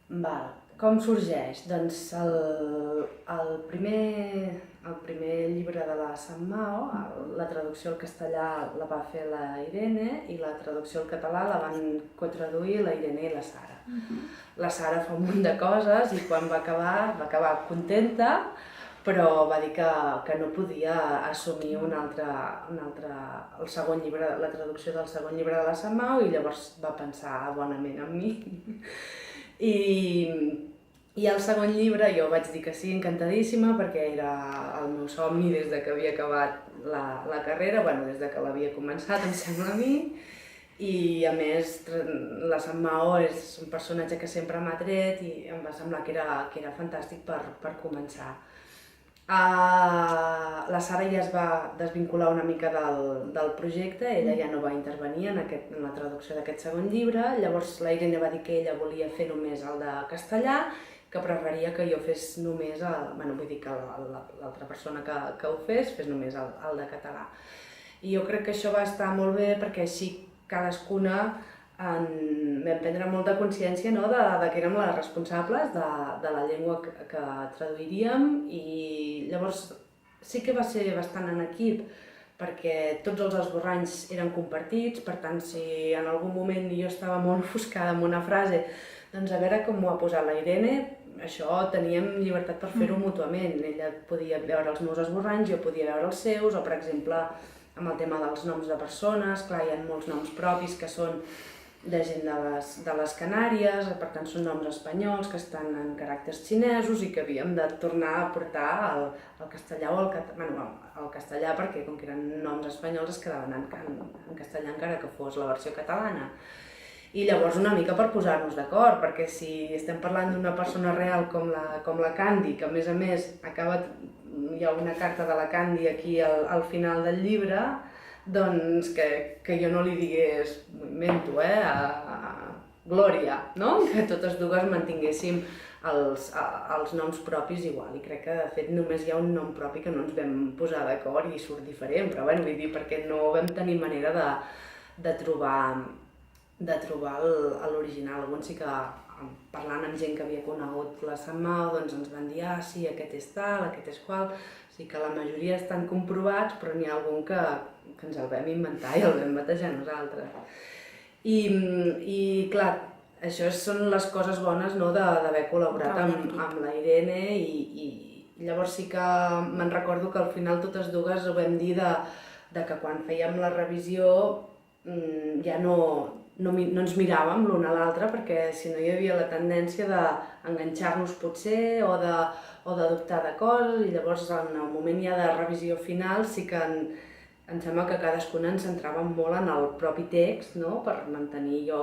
Val. Com sorgeix? Doncs el primer llibre de la Santmao, la traducció al castellà la va fer la Irene i la traducció al català la van cotraduir la Irene i la Sara. La Sara fa un munt de coses i quan va acabar contenta, però va dir que no podia assumir el segon llibre, la traducció del segon llibre de la Santmao, i llavors va pensar bonament en mi. I el segon llibre jo vaig dir que sí, encantadíssima, perquè era el meu somni des de que havia acabat la carrera, des de que l'havia començat, em sembla a mi. I a més, la Santmao és un personatge que sempre m'ha tret i em va semblar que era fantàstic per començar. La Sara ja es va desvincular una mica del projecte, ella ja no va intervenir en la traducció d'aquest segon llibre. Llavors la Irene va dir que ella volia fer només el de castellà, que preferiria que jo fes només vull dir que l'altra persona que ho fes només el de català. I jo crec que això va estar molt bé perquè així cadascuna vam prendre molta consciència de que érem les responsables de la llengua que traduiríem, i llavors sí que va ser bastant en equip, perquè tots els esborranys eren compartits. Per tant, si en algun moment jo estava molt ofuscada amb una frase, doncs a veure com ho ha posat la Irene, això teníem llibertat per fer-ho mútuament. Ella podia veure els meus esborranys, jo podia veure els seus, o per exemple amb el tema dels noms de persones, clar, hi ha molts noms propis que són de gent de les Canàries, per tant són noms espanyols que estan en caràcters xinesos i que havíem de tornar a portar al castellà o al castellà, perquè com que eren noms espanyols es quedaven en castellà encara que fos la versió catalana. I llavors una mica per posar-nos d'acord, perquè si estem parlant d'una persona real com la Candy, que a més hi ha una carta de la Candy aquí al final del llibre, doncs que jo no li digués, m'invento, a Glòria, no? Que totes dues mantinguéssim els noms propis igual, i crec que de fet només hi ha un nom propi que no ens vam posar d'acord i surt diferent, però vull dir, perquè no vam tenir manera de trobar l'original. Alguns sí que, parlant amb gent que havia conegut la Santmao, doncs ens van dir, sí, aquest és tal, aquest és qual. Sí que la majoria estan comprovats, però n'hi ha algun que ens el vam inventar i el vam batejar nosaltres. I clar, això són les coses bones d'haver col·laborat amb la Irene, i llavors sí que me'n recordo que al final totes dues ho vam dir de que quan fèiem la revisió ja no ens miràvem l'un a l'altre, perquè si no hi havia la tendència d'enganxar-nos potser o de dubtar de coses, i llavors en el moment ja de revisió final sí que em sembla que cadascuna ens centràvem molt en el propi text, no? Per mantenir jo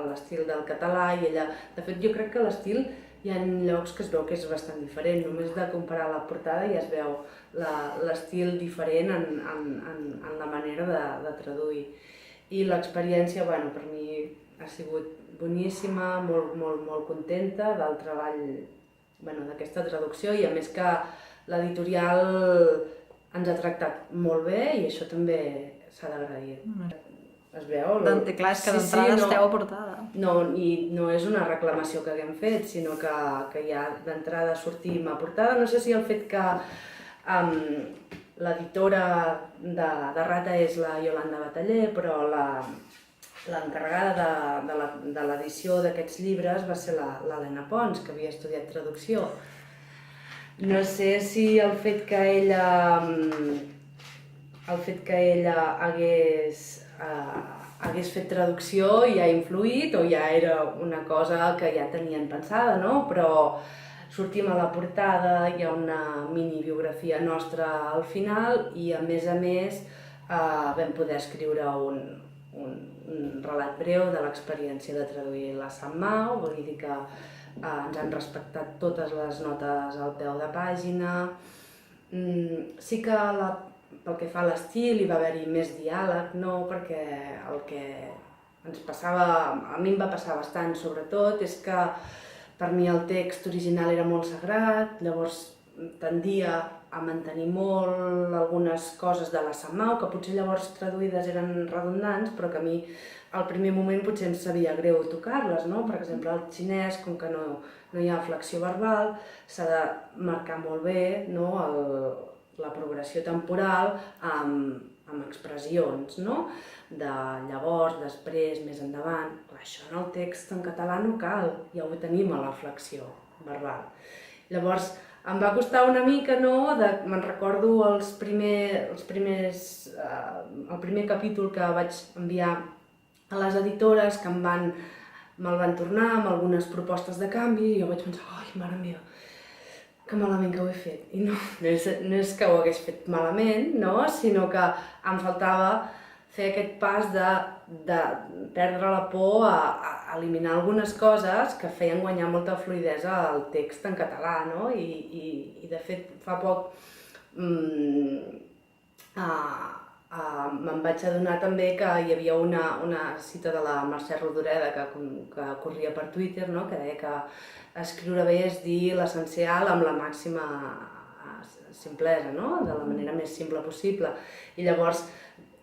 l'estil del català i ella. De fet, jo crec que l'estil hi ha llocs que es veu que és bastant diferent, només de comparar la portada ja es veu l'estil diferent en la manera de traduir. I l'experiència, per mi ha sigut boníssima, molt, molt, molt contenta del treball d'aquesta traducció, i a més que l'editorial ens ha tractat molt bé i això també s'ha d'agrair. Es veu? Clar, és que d'entrada esteu a portada. No, i no és una reclamació que haguem fet, sinó que ja d'entrada sortim a portada. No sé si el fet que l'editora de Rata és la Iolanda Bataller, però l'encarregada de l'edició d'aquests llibres va ser l'Helena Pons, que havia estudiat traducció. No sé si el fet que ella hagués fet traducció ja ha influït o ja era una cosa que ja tenien pensada, no? Però sortim a la portada, hi ha una mini biografia nostra al final i a més vam poder escriure un relat breu de l'experiència de traduir la Santmao, vull dir que ens han respectat totes les notes al peu de pàgina. Sí que pel que fa a l'estil hi va haver-hi més diàleg, no? Perquè el que ens passava, a mi em va passar bastant sobretot, és que per mi el text original era molt sagrat, llavors tendia a mantenir molt algunes coses de la Samau, que potser llavors traduïdes eren redundants, però que a mi al primer moment potser em sabia greu tocar-les, no? Per exemple, el xinès, com que no hi ha flexió verbal, s'ha de marcar molt bé, no? La progressió temporal amb expressions, no? De llavors, després, més endavant. Això en el text en català no cal, ja ho tenim a la flexió verbal. Llavors, em va costar una mica, no? Me'n recordo el primer capítol que vaig enviar a les editores, que me'l van tornar amb algunes propostes de canvi, i jo vaig pensar, ai, mare meva, que malament que ho he fet. I no és que ho hagués fet malament, no? Sinó que em faltava fer aquest pas de perdre la por a eliminar algunes coses que feien guanyar molta fluïdesa al text en català, no? I de fet, fa poc me'n vaig adonar també que hi havia una cita de la Mercè Rodoreda que corria per Twitter, no? Que deia que escriure bé és dir l'essencial amb la màxima simplesa, no? De la manera més simple possible. I llavors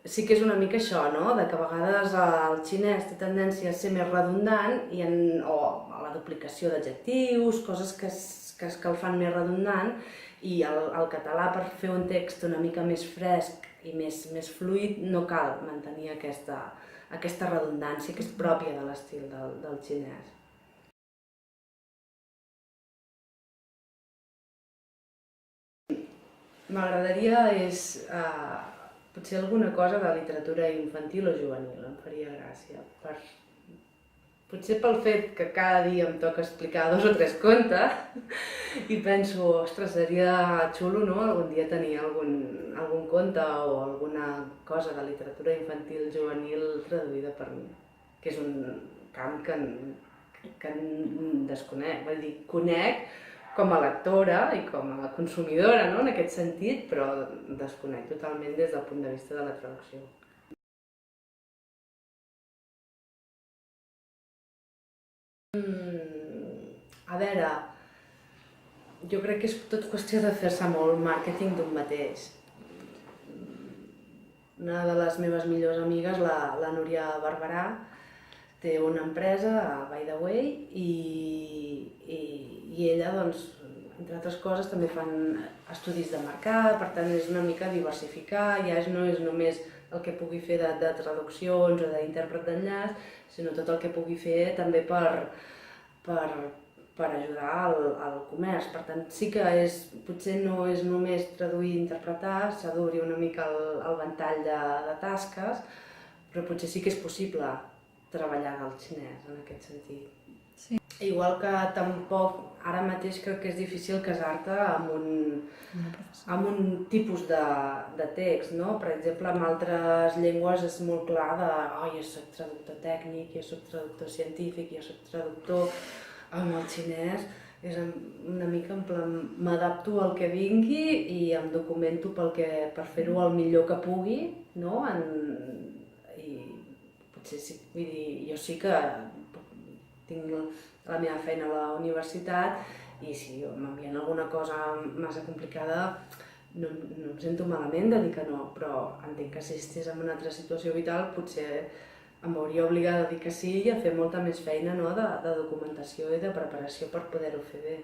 sí que és una mica això, no? De que a vegades el xinès té tendència a ser més redundant o a la duplicació d'adjectius, coses que el fan més redundant, i el català, per fer un text una mica més fresc i més fluid, no cal mantenir aquesta redundància que és pròpia de l'estil del xinès. M'agradaria potser alguna cosa de literatura infantil o juvenil, em faria gràcia. Potser pel fet que cada dia em toca explicar 2 o 3 contes i penso, ostres, seria xulo, no?, algun dia tenir algun conte o alguna cosa de literatura infantil juvenil traduïda per mi, que és un camp que desconec, vull dir, conec com a lectora i com a consumidora, no?, en aquest sentit, però desconec totalment des del punt de vista de la traducció. A veure, jo crec que és tot qüestió de fer-se molt màrqueting d'un mateix. Una de les meves millors amigues, la Núria Barberà, té una empresa a By the Way i ella, doncs, entre altres coses, també fan estudis de mercat, per tant és una mica diversificar, ja no és només el que pugui fer de traduccions o d'intèrpret d'enllaç, sinó tot el que pugui fer també per ajudar al comerç. Per tant, sí que potser no és només traduir i interpretar, s'ha d'obrir una mica el ventall de tasques, però potser sí que és possible treballar del xinès en aquest sentit. Sí. Igual que tampoc ara mateix crec que és difícil casar-te amb un tipus de text, no? Per exemple, en altres llengües és molt clar jo soc traductor tècnic, jo soc traductor científic, jo soc traductor. Amb el xinès és una mica en plan, m'adapto al que vingui i em documento per fer-ho el millor que pugui, no? I potser sí, vull dir, jo sí que tinc la meva feina a la universitat i si m'envien alguna cosa massa complicada no em sento malament de dir que no, però entenc que si estigués en una altra situació vital potser em veuria obligada a dir que sí i a fer molta més feina, no? De documentació i de preparació per poder-ho fer bé.